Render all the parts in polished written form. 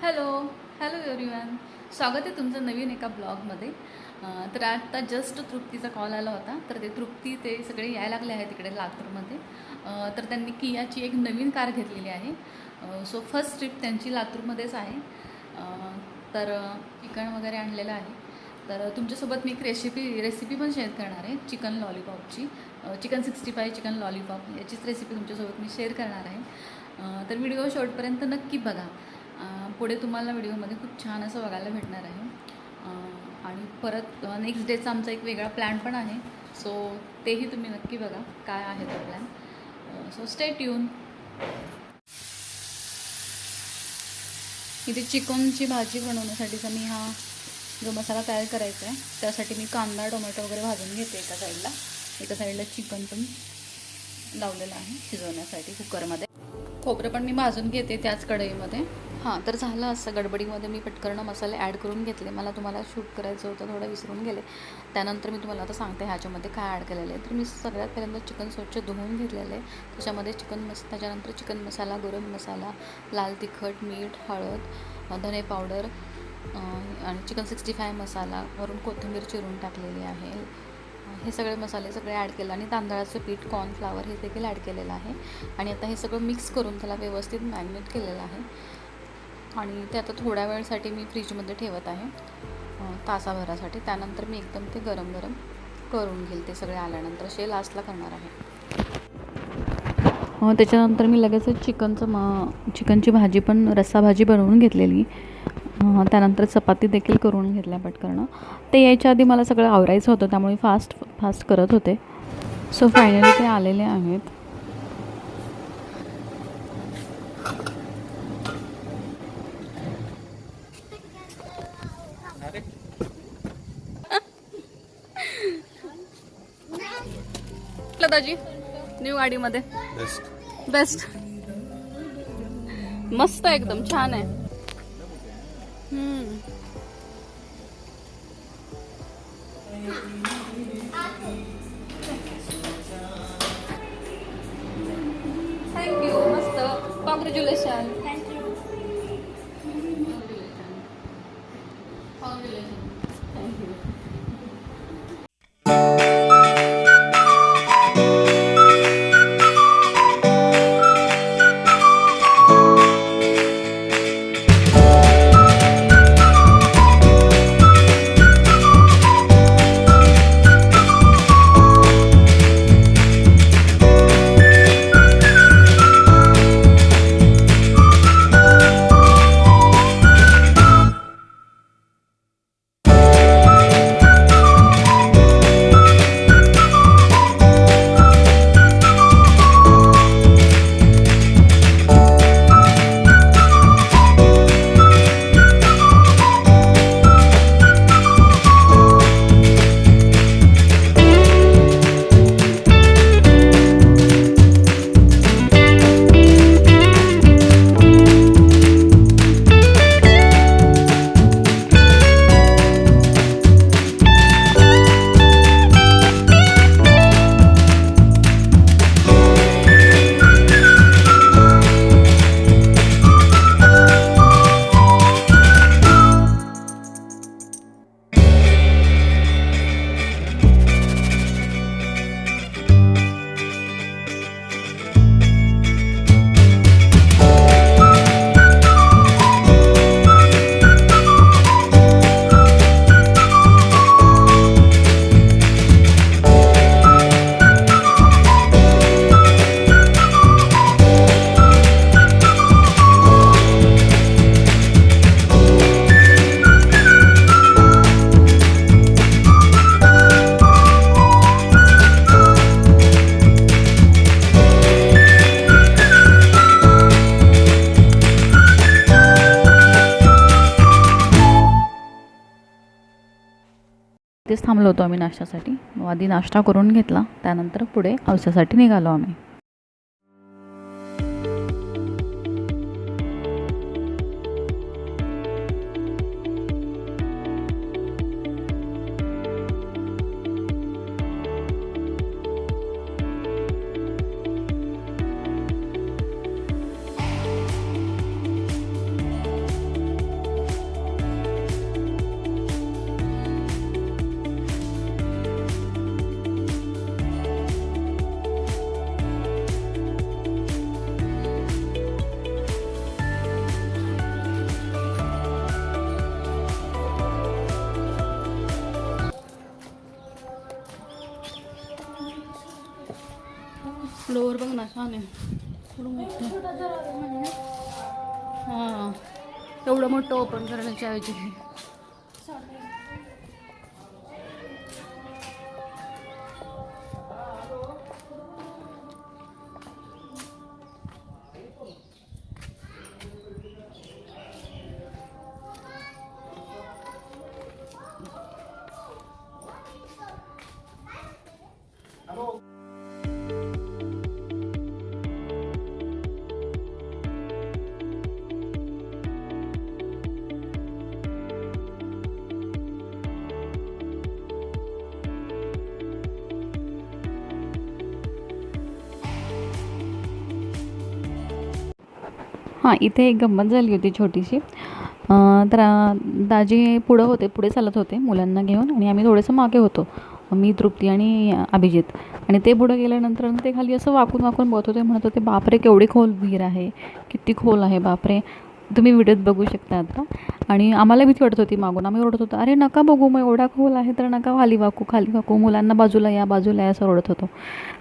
Hello hello everyone. स्वागत आहे तुमचं नवीन एका ब्लॉगमध्ये. तर आता जस्ट तृप्तीचा कॉल आला होता. तर ते तृप्ती ते सगळे यायला लागले आहेत तिकडे लातूरमध्ये. तर त्यांनी कियाची एक नवीन कार घेतलेली आहे. सो फर्स्ट ट्रिप त्यांची लातूरमध्येच आहे. तर चिकन वगैरे आणलेलं आहे. तर तुमच्यासोबत मी एक रेसिपी पण शेअर करणार आहे चिकन लॉलीपॉपची. चिकन 65 चिकन लॉलीपॉप याचीच रेसिपी तुमच्यासोबत मी शेअर करणार आहे. तर व्हिडिओ शेवटपर्यंत नक्की बघा. पुढे तुम्हाला व्हिडिओमध्ये खूप छान असं बघायला भेटणार आहे. आणि परत नेक्स्ट डेचा आमचा एक वेगळा प्लॅन पण आहे. सो तेही तुम्ही नक्की बघा काय आहे तो प्लॅन. So stay tune. इथे चिकनची भाजी बनवण्यासाठीचा मी हा जो मसाला तयार करायचा आहे त्यासाठी मी कांदा टोमॅटो वगैरे भाजून घेते एका साईडला चिकन पण लावलेलं आहे शिजवण्यासाठी कुकरमध्ये. खोबरं पण मी भाजून घेते त्याच कढईमध्ये. हां, तर झालं असं गडबडीमध्ये मी पटकन मसाले ॲड करून घेतले. मला तुम्हाला शूट करायचं होतं, थोडं विसरून गेले. त्यानंतर मी तुम्हाला आता सांगते ह्याच्यामध्ये काय ॲड केलेलं आहे. तर मी सगळ्यात पहिल्यांदा चिकन स्वच्छ धुवून घेतलेलं आहे. त्याच्यामध्ये त्याच्यानंतर चिकन मसाला, गरम मसाला, लाल तिखट, मीठ, हळद, धने पावडर आणि चिकन 65 मसाला, वरून कोथिंबीर चिरून टाकलेली आहे. हे सगळे मसाले ॲड केले आणि तांदळाचं पीठ, कॉर्नफ्लावर हे देखील ॲड केलेलं आहे. आणि आता हे सगळं मिक्स करून त्याला व्यवस्थित मॅरिनेट केलेलं आहे. आणि ते आता थोड्या वेळसाठी मी फ्रीजमध्ये ठेवत आहे, तासाभरासाठी. त्यानंतर मी एकदम ते गरम गरम करून घेईल. ते सगळे आल्यानंतर असे लास्टला करणार आहे. त्याच्यानंतर मी लगेच चिकनची भाजी पण रस्सा भाजी बनवून घेतलेली. त्यानंतर चपाती देखील करून घेतल्या पटकन. ते यायच्या आधी मला सगळं आवरायचं होतं, त्यामुळे फास्ट करत होते. सो फायनली ते आलेले आहेत. दादाजी न्यू गाडीमध्ये बेस्ट मस्त एकदम छान आहे. थँक्यू. मस्त. कॉंग्रॅच्युलेशन. तेच थांबलो होतो आम्ही नाश्त्यासाठी. आधी नाश्ता करून घेतला, त्यानंतर पुढे औषधासाठी निघालो आम्ही. सरोवर बघ ना, छान आहे. एवढं मोठं. हां, एवढं मोठं ओपन करण्याची ऐवजी हे. हां, इथे एक गंमत झाली होती छोटीशी. तर दाजी पुढं होते, पुढे चालत होते मुलांना घेऊन आणि आम्ही थोडंसं मागे होतो. मी, तृप्ती आणि अभिजित. आणि ते पुढं गेल्यानंतर ते खाली असं वाकून वाकून बघत होते, म्हणत होते, बापरे केवढी खोल विहीर आहे, किती खोल आहे बापरे. तुम्ही व्हिडिओत बघू शकता आता. आणि आम्हाला भीती वाटत होती मागून. आम्ही ओरडत होतो, अरे नका बघू, मग एवढा खोल आहे तर नका खाली वाकू, खाली वाकू, मुलांना बाजूला या, बाजूला या, असं ओरडत होतो.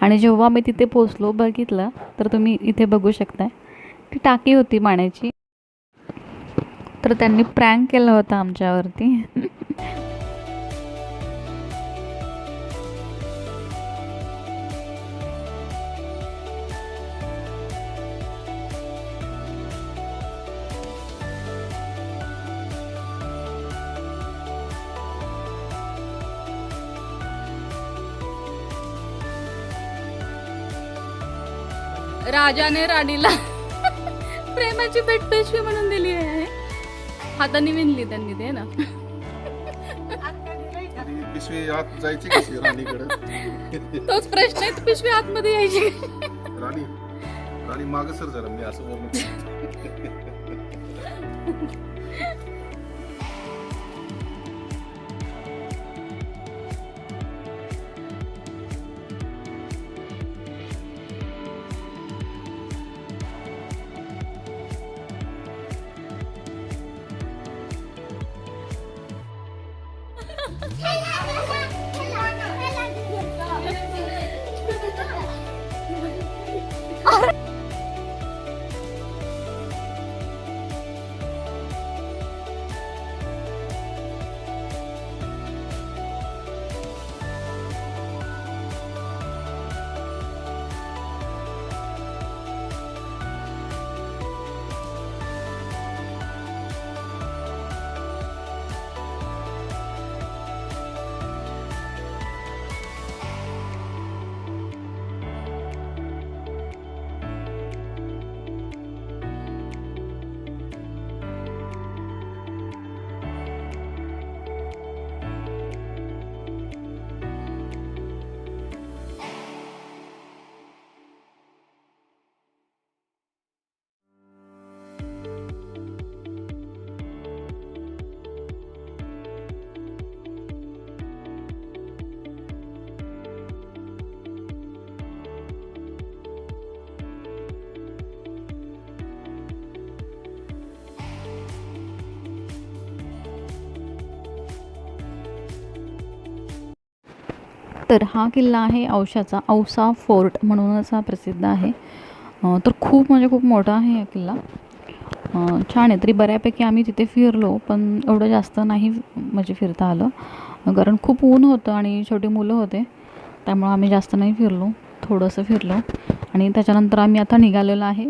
आणि जेव्हा मी तिथे पोचलो, बघितलं तर तुम्ही इथे बघू शकताय, ती टाकी होती पाण्याची. तर त्यांनी प्रँक केला होता आमच्यावरती. राजाने राणीला प्रेमाची भेटपेशवी म्हणून दिली आहे. हाताने विणली त्यांनी ते ना. पिशवी आत जायची कशी राणीकडे? तोच प्रश्न आहे, पिशवी आतमध्ये यायची. राणी राणी माग सर जरा, मी असं बोललो. तर हा किल्ला आहे औशाचा. औसा फोर्ट म्हणूनच हा प्रसिद्ध आहे. तर खूप म्हणजे खूप मोठा आहे हा किल्ला. छान आहे. तरी बऱ्यापैकी आम्ही तिथे फिरलो, पण एवढं जास्त नाही म्हणजे फिरता आलं, कारण खूप ऊन होतं आणि छोटी मुलं होते, त्यामुळं आम्ही जास्त नाही फिरलो, थोडंसं फिरलो. आणि त्याच्यानंतर आम्ही आता निघालेलो आहे.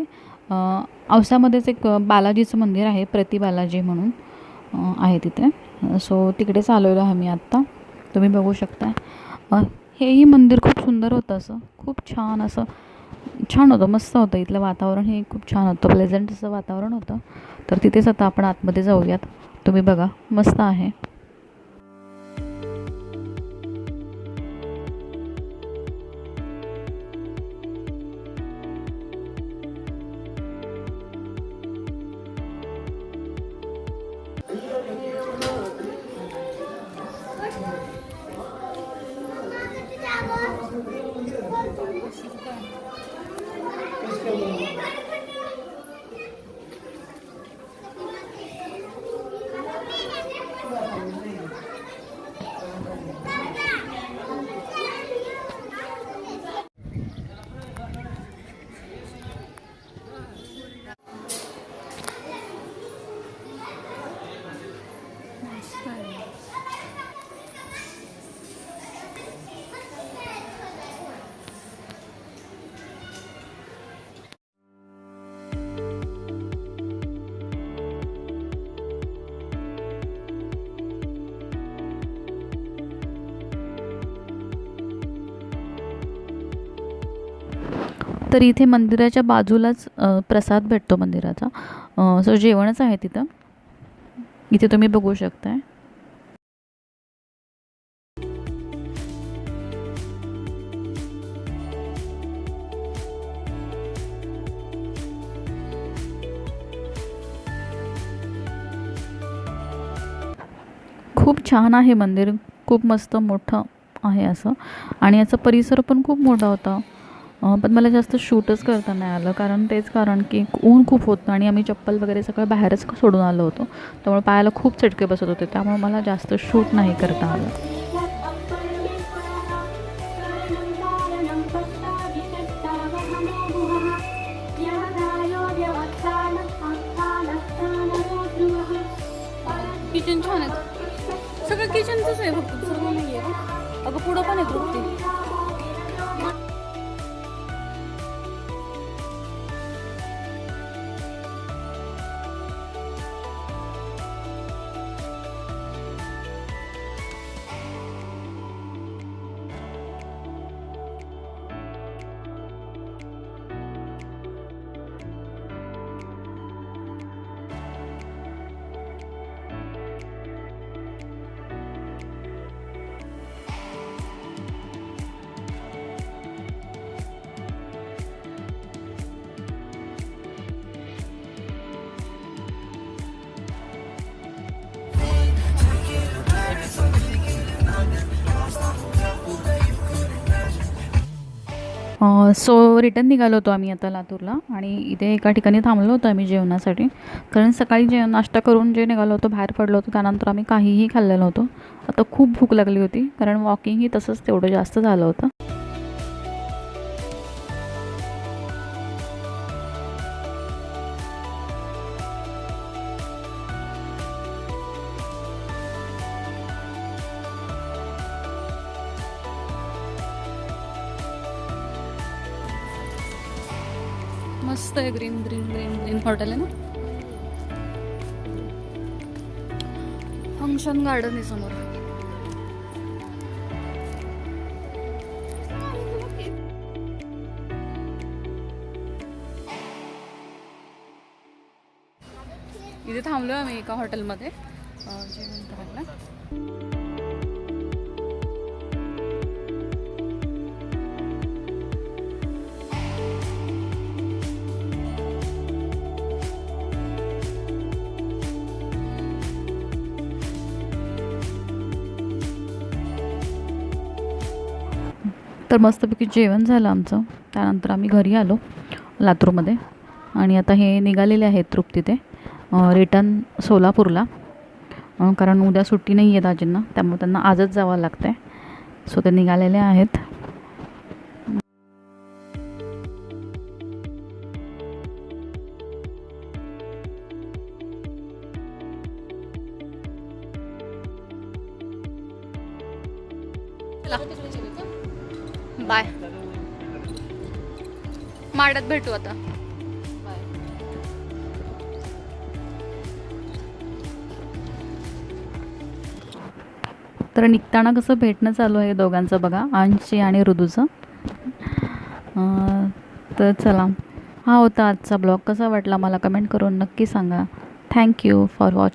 औसामध्येच एक बालाजीचं मंदिर आहे, प्रति बालाजी म्हणून आहे तिथे. सो तिकडेच आलेलो आहे आम्ही आत्ता, तुम्ही बघू शकता. हेही मंदिर खूप सुंदर होतं, असं खूप छान, असं छान होतं, मस्त होतं. इथलं वातावरण हे खूप छान होतं, प्लेझंट असं वातावरण होतं. तर तिथेच आता आपण आतमध्ये जाऊयात. तुम्ही बघा, मस्त आहे. तर इथे मंदिराच्या बाजूलाच प्रसाद भेटतो मंदिराचा. सो जेवणच आहे तिथं. इथे तुम्ही बघू शकताय. खूप छान आहे मंदिर, खूप मस्त मोठं आहे असं. आणि याचा परिसर पण खूप मोठा होता. पण मला जास्त शूटच करता नाही आलं, कारण की ऊन खूप होतं आणि आम्ही चप्पल वगैरे सगळं बाहेरच सोडून आलो होतो. त्यामुळे पायाला खूप चटके बसत होते, त्यामुळे मला जास्त शूट नाही करता आलं. किचन छान आहे, सगळं किचनचंच आहे, फक्त दुसरं नाही आहे. अगं पुढं पण आहे तृप्ती. सो रिटर्न निघालो होतो आम्ही आता लातूरला, आणि इथे एका ठिकाणी थांबलो होतो आम्ही जेवणासाठी. कारण सकाळी नाश्ता करून जे निघालो होतो, बाहेर पडलो होतो, त्यानंतर आम्ही काहीही खाल्लेलं नव्हतं. आता खूप भूक लागली होती, कारण वॉकिंगही तसंच तेवढं जास्त झालं होतं. मस्त आहे, green green green green hotel आहे ना. फंक्शन गार्डन आहे समोर. इथे थांबलो आम्ही एका हॉटेलमध्ये जेवण करायला. तर मस्तपैकी जेवण झालं आमचं. त्यानंतर आम्ही घरी आलो लातूरमध्ये, आणि आता हे निघालेले आहेत तृप्ती ते रिटर्न सोलापूरला. कारण उद्या सुट्टी नाही आहे दाजींना, त्यामुळे त्यांना आजच जावं लागतं आहे. सो ते निघालेले आहेत. बाय, माड्यात भेटू आता. तर निघताना कसं भेटणं चालू आहे दोघांचं बघा, अंशची आणि ऋतूचं. तर चला, हा होता आजचा ब्लॉग. कसा वाटला मला कमेंट करून नक्की सांगा. Thank you for watching.